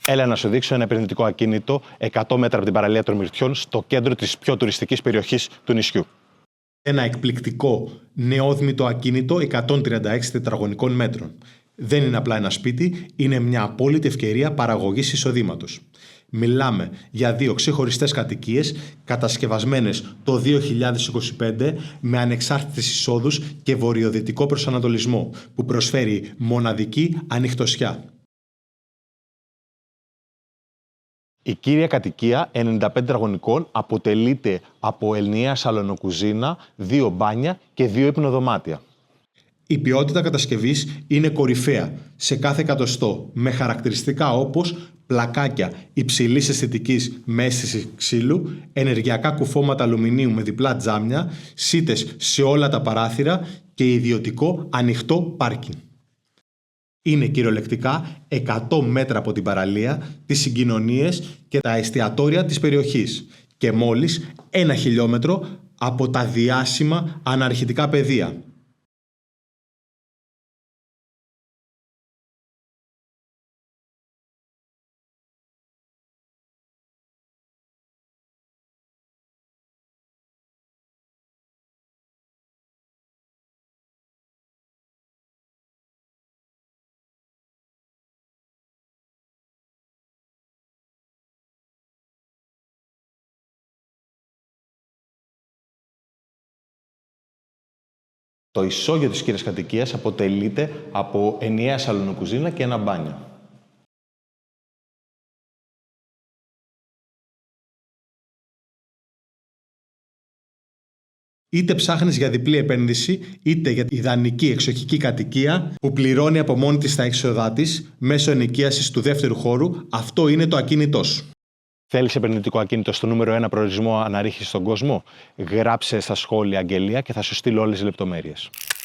Έλα να σου δείξω ένα επενδυτικό ακίνητο 100 μέτρα από την παραλία των Μυρτιών, στο κέντρο της πιο τουριστικής περιοχής του νησιού. Ένα εκπληκτικό νεόδμητο ακίνητο 136 τετραγωνικών μέτρων. Δεν είναι απλά ένα σπίτι, είναι μια απόλυτη ευκαιρία παραγωγής εισοδήματος. Μιλάμε για 2 ξεχωριστές κατοικίες κατασκευασμένες το 2025 με ανεξάρτητες εισόδους και βορειοδυτικό προσανατολισμό που προσφέρει μοναδική ανοιχτοσιά. Η κύρια κατοικία 95 τετραγωνικών αποτελείται από ενιαία σαλονοκουζίνα, 2 μπάνια και 2 υπνοδωμάτια. Η ποιότητα κατασκευής είναι κορυφαία σε κάθε εκατοστό, με χαρακτηριστικά όπως πλακάκια υψηλής αισθητικής με αίσθηση ξύλου, ενεργειακά κουφώματα αλουμινίου με διπλά τζάμια, σίτες σε όλα τα παράθυρα και ιδιωτικό ανοιχτό πάρκινγκ. Είναι κυριολεκτικά 100 μέτρα από την παραλία, τις συγκοινωνίες και τα εστιατόρια της περιοχής και μόλις 1 χιλιόμετρο από τα διάσημα αναρχητικά πεδία. Το ισόγειο της κύριας κατοικίας αποτελείται από ενιαία σαλονοκουζίνα και ένα μπάνιο. Είτε ψάχνεις για διπλή επένδυση, είτε για ιδανική εξοχική κατοικία που πληρώνει από μόνη της τα έξοδά της μέσω ενοικίασης του δεύτερου χώρου, αυτό είναι το ακίνητό σου. Θέλεις επενδυτικό ακίνητο στο νούμερο 1 προορισμό αναρρίχησης στον κόσμο? Γράψε στα σχόλια Αγγελία και θα σου στείλω όλες τις λεπτομέρειες.